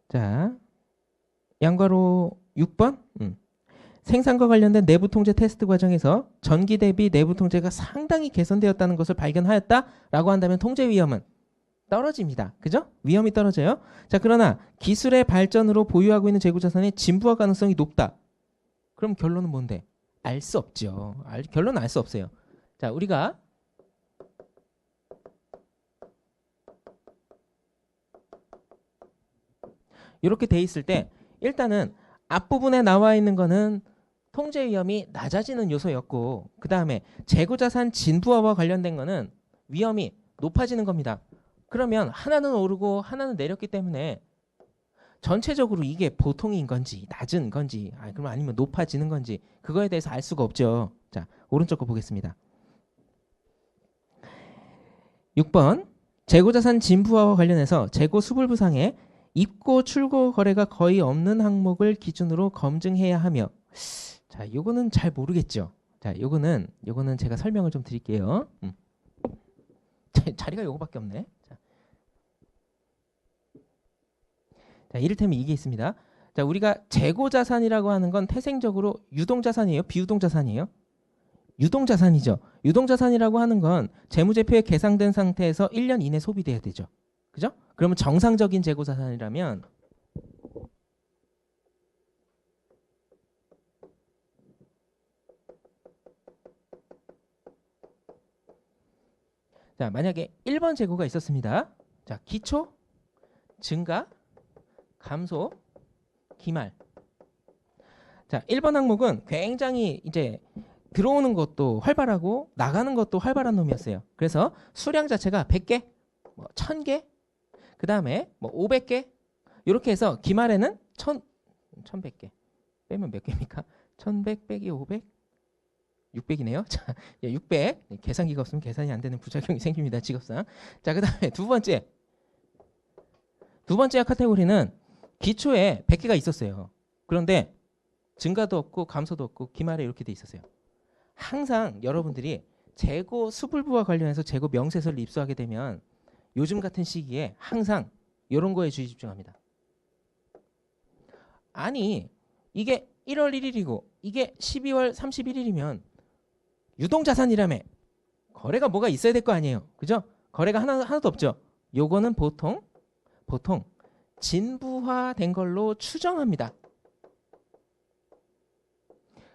자, 양괄호 6번. 생산과 관련된 내부 통제 테스트 과정에서 전기 대비 내부 통제가 상당히 개선되었다는 것을 발견하였다라고 한다면 통제 위험은 떨어집니다. 그죠? 위험이 떨어져요. 자, 그러나 기술의 발전으로 보유하고 있는 재고 자산의 진부화 가능성이 높다. 그럼 결론은 뭔데? 알 수 없죠. 결론은 알 수 없어요. 자, 우리가 이렇게 돼 있을 때 일단은 앞부분에 나와 있는 거는 통제 위험이 낮아지는 요소였고 그 다음에 재고자산 진부화와 관련된 거는 위험이 높아지는 겁니다. 그러면 하나는 오르고 하나는 내렸기 때문에 전체적으로 이게 보통인 건지 낮은 건지 그럼 아니면 높아지는 건지 그거에 대해서 알 수가 없죠. 자, 오른쪽 거 보겠습니다. 6번 재고자산 진부화와 관련해서 재고 수불부상에 입고 출고 거래가 거의 없는 항목을 기준으로 검증해야 하며 자, 요거는 잘 모르겠죠. 자, 요거는 제가 설명을 좀 드릴게요. 자리가 요거밖에 없네. 자, 이를테면 이게 있습니다. 자, 우리가 재고자산이라고 하는 건 태생적으로 유동자산이에요? 비유동자산이에요? 유동자산이죠. 유동자산이라고 하는 건 재무제표에 계상된 상태에서 1년 이내 소비돼야 되죠. 그죠? 그러면 정상적인 재고자산이라면 자, 만약에 1번 재고가 있었습니다. 자, 기초, 증가, 감소, 기말. 자, 1번 항목은 굉장히 이제 들어오는 것도 활발하고 나가는 것도 활발한 놈이었어요. 그래서 수량 자체가 100개, 1000개, 그 다음에 500개 이렇게 해서 기말에는 1100개 빼면 몇 개입니까? 1100 빼기 500 600이네요. 자, 600 계산기가 없으면 계산이 안 되는 부작용이 생깁니다. 직업상. 자, 그 다음에 두 번째 카테고리는 기초에 100개가 있었어요. 그런데 증가도 없고 감소도 없고 기말에 이렇게 돼 있었어요. 항상 여러분들이 재고 수불부와 관련해서 재고 명세서를 입수하게 되면 요즘 같은 시기에 항상 이런 거에 주의 집중합니다. 아니, 이게 1월 1일이고 이게 12월 31일이면 유동자산이라며 거래가 뭐가 있어야 될 거 아니에요. 그죠? 거래가 하나도 없죠. 요거는 보통 진부화된 걸로 추정합니다.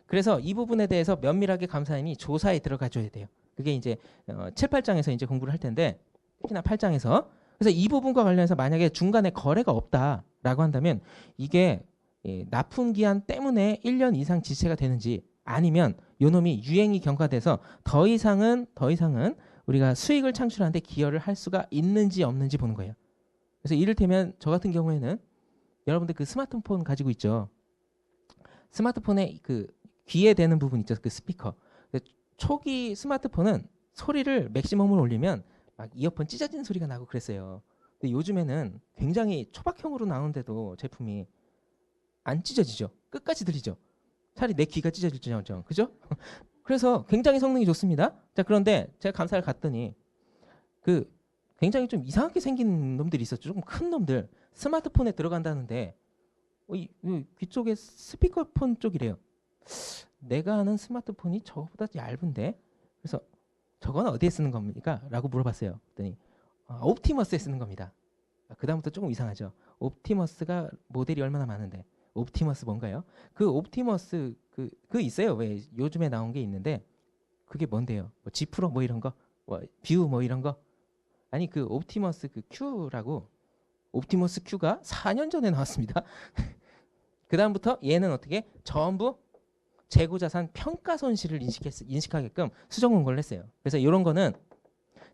그래서 이 부분에 대해서 면밀하게 감사인이 조사에 들어가줘야 돼요. 그게 이제 7, 8장에서 이제 공부를 할 텐데 특히나 8장에서 그래서 이 부분과 관련해서 만약에 중간에 거래가 없다라고 한다면 이게 납품기한 때문에 1년 이상 지체가 되는지 아니면 요놈이 유행이 경과돼서 더 이상은 우리가 수익을 창출하는데 기여를 할 수가 있는지 없는지 보는 거예요. 그래서 이를테면 저 같은 경우에는 여러분들 그 스마트폰 가지고 있죠. 스마트폰에 그 귀에 대는 부분 있죠. 그 스피커. 초기 스마트폰은 소리를 맥시멈을 올리면 막 이어폰 찢어지는 소리가 나고 그랬어요. 근데 요즘에는 굉장히 초박형으로 나오는데도 제품이 안 찢어지죠. 끝까지 들리죠. 차라리 내 귀가 찢어질죠. 그죠? 그래서 굉장히 성능이 좋습니다. 자, 그런데 제가 감사를 갔더니 그 굉장히 좀 이상하게 생긴 놈들이 있었죠. 조금 큰 놈들. 스마트폰에 들어간다는데 귀 쪽에 스피커폰 쪽이래요. 내가 아는 스마트폰이 저거보다 얇은데 그래서 저건 어디에 쓰는 겁니까? 라고 물어봤어요. 그랬더니 옵티머스에 쓰는 겁니다. 그다음부터 조금 이상하죠. 옵티머스가 모델이 얼마나 많은데 옵티머스 뭔가요? 그 옵티머스 그 있어요. 왜 요즘에 나온 게 있는데 그게 뭔데요? 뭐 G 프로 뭐 이런 거, 뭐 뷰 뭐 이런 거. 아니 그 옵티머스 그 Q라고 옵티머스 Q가 4년 전에 나왔습니다. 그다음부터 얘는 어떻게 전부 재고자산 평가 손실을 인식하게끔 수정 공고를 했어요. 그래서 이런 거는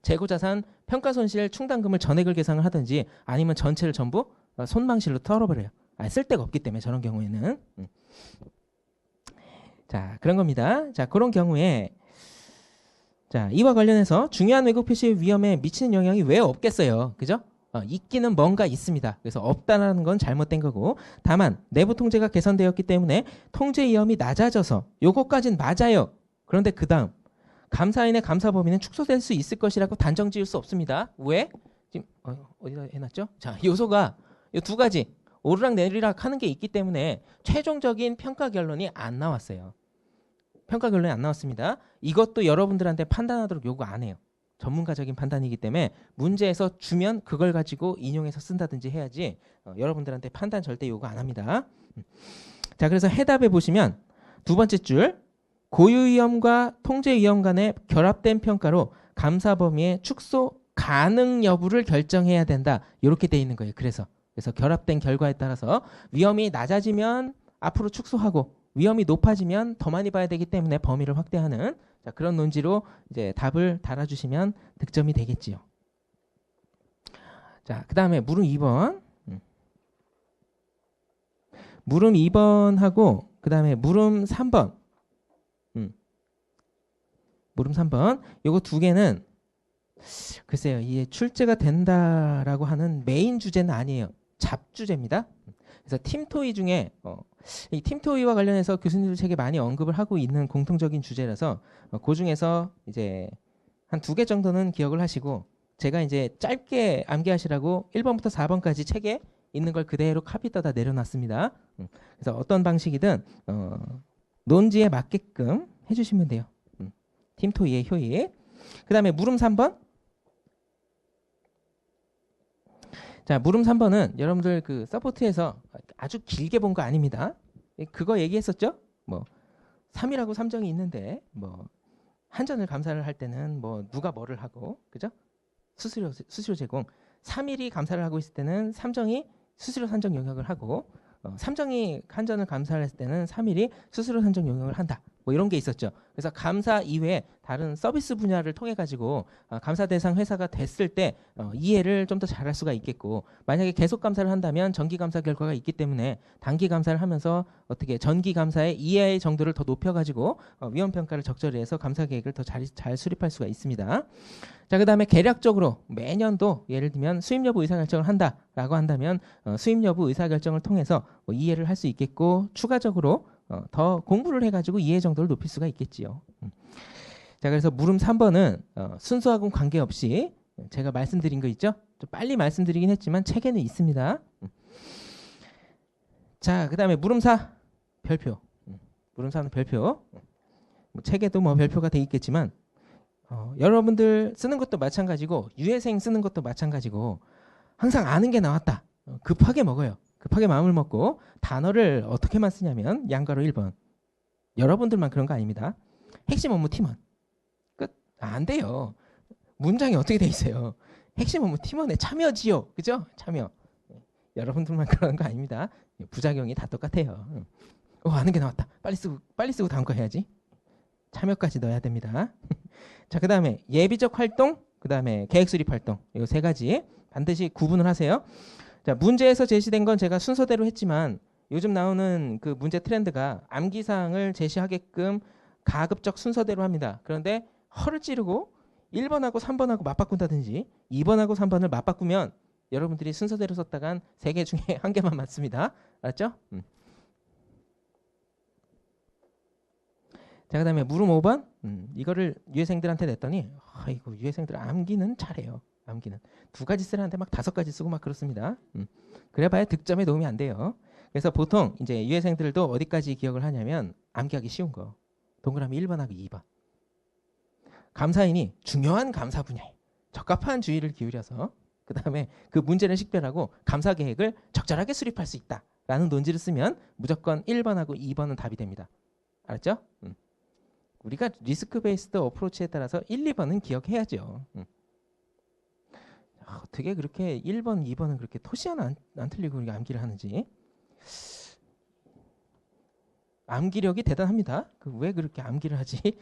재고자산 평가 손실 충당금을 전액을 계상을 하든지 아니면 전체를 전부 손망실로 털어버려요. 쓸데가 없기 때문에 저런 경우에는. 자, 그런 겁니다. 자, 그런 경우에 자, 이와 관련해서 중요한 왜곡 표시의 위험에 미치는 영향이 왜 없겠어요. 그죠? 있기는 뭔가 있습니다. 그래서 없다는 건 잘못된 거고 다만 내부 통제가 개선되었기 때문에 통제 위험이 낮아져서 요거까진 맞아요. 그런데 그 다음 감사인의 감사 범위는 축소될 수 있을 것이라고 단정 지을 수 없습니다. 왜? 지금 어디다 해놨죠? 자, 요소가 이 두 가지 오르락 내리락 하는 게 있기 때문에 최종적인 평가 결론이 안 나왔어요. 평가 결론이 안 나왔습니다. 이것도 여러분들한테 판단하도록 요구 안 해요. 전문가적인 판단이기 때문에 문제에서 주면 그걸 가지고 인용해서 쓴다든지 해야지 여러분들한테 판단 절대 요구 안 합니다. 자, 그래서 해답에 보시면 두 번째 줄 고유 위험과 통제 위험 간의 결합된 평가로 감사 범위의 축소 가능 여부를 결정해야 된다. 이렇게 돼 있는 거예요. 그래서 결합된 결과에 따라서 위험이 낮아지면 앞으로 축소하고 위험이 높아지면 더 많이 봐야 되기 때문에 범위를 확대하는 자, 그런 논지로 이제 답을 달아주시면 득점이 되겠지요. 자, 그 다음에 물음 2번. 물음 2번하고 그 다음에 물음 3번. 물음 3번. 요거 두 개는 글쎄요. 이게 출제가 된다라고 하는 메인 주제는 아니에요. 잡주제입니다. 그래서 팀토이 중에 이 팀토이와 관련해서 교수님들 책에 많이 언급을 하고 있는 공통적인 주제라서 그 중에서 이제 한 두 개 정도는 기억을 하시고 제가 이제 짧게 암기하시라고 1번부터 4번까지 책에 있는 걸 그대로 카피 떠다 내려놨습니다. 그래서 어떤 방식이든 논지에 맞게끔 해주시면 돼요. 팀토이의 효익. 그 다음에 물음 3번. 자, 물음 3번은 여러분들 그 서포트에서 아주 길게 본 거 아닙니다. 그거 얘기했었죠? 뭐 3이라고 3정이 있는데 뭐 한전을 감사를 할 때는 뭐 누가 뭐를 하고 그죠? 수수료 제공 3일이 감사를 하고 있을 때는 3정이 수수료 산정 용역을 하고 3정이 한전을 감사를 했을 때는 3일이 수수료 산정 용역을 한다. 뭐 이런 게 있었죠. 그래서 감사 이외에 다른 서비스 분야를 통해 가지고 감사 대상 회사가 됐을 때 이해를 좀 더 잘할 수가 있겠고 만약에 계속 감사를 한다면 정기 감사 결과가 있기 때문에 단기 감사를 하면서 어떻게 전기 감사의 이해 정도를 더 높여 가지고 위험 평가를 적절히 해서 감사 계획을 더 잘 수립할 수가 있습니다. 자, 그다음에 개략적으로 매년도 예를 들면 수입 여부 의사결정을 한다라고 한다면 수입 여부 의사결정을 통해서 뭐 이해를 할 수 있겠고 추가적으로 더 공부를 해가지고 이해 정도를 높일 수가 있겠지요. 자, 그래서 물음 3번은 순서하고는 관계없이 제가 말씀드린 거 있죠? 좀 빨리 말씀드리긴 했지만 책에는 있습니다. 자, 그 다음에 물음 4 별표. 물음 4는 별표. 뭐 책에도 뭐 별표가 돼 있겠지만 여러분들 쓰는 것도 마찬가지고 유해생 쓰는 것도 마찬가지고 항상 아는 게 나왔다. 급하게 먹어요. 급하게 마음을 먹고 단어를 어떻게만 쓰냐면 양가로 1번. 여러분들만 그런 거 아닙니다. 핵심 업무 팀원. 끝. 안 돼요. 문장이 어떻게 돼 있어요. 핵심 업무 팀원에 참여지요. 그죠? 참여. 여러분들만 그런 거 아닙니다. 부작용이 다 똑같아요. 아는 게 나왔다. 빨리 쓰고 다음 거 해야지. 참여까지 넣어야 됩니다. 자, 그 다음에 예비적 활동, 그 다음에 계획 수립 활동. 이 세 가지 반드시 구분을 하세요. 자, 문제에서 제시된 건 제가 순서대로 했지만 요즘 나오는 그 문제 트렌드가 암기사항을 제시하게끔 가급적 순서대로 합니다. 그런데 허를 찌르고 1번하고 3번하고 맞바꾼다든지 2번하고 3번을 맞바꾸면 여러분들이 순서대로 썼다간 3개 중에 1개만 맞습니다. 알았죠? 자, 그 다음에 물음 5번. 이거를 유해생들한테 냈더니 아이고 유해생들 암기는 잘해요. 암기는 2가지 쓰라는데 막 5가지 쓰고 막 그렇습니다. 그래봐야 득점에 도움이 안 돼요. 그래서 보통 이제 유해생들도 어디까지 기억을 하냐면 암기하기 쉬운 거. 동그라미 1번하고 2번. 감사인이 중요한 감사 분야에 적합한 주의를 기울여서 그 다음에 그 문제를 식별하고 감사 계획을 적절하게 수립할 수 있다라는 논지를 쓰면 무조건 1번하고 2번은 답이 됩니다. 알았죠? 우리가 리스크 베이스드 어프로치에 따라서 1, 2번은 기억해야죠. 어떻게 그렇게 1번, 2번은 그렇게 토시 하나 안 틀리고 우리가 암기를 하는지. 암기력이 대단합니다. 왜 그렇게 암기를 하지?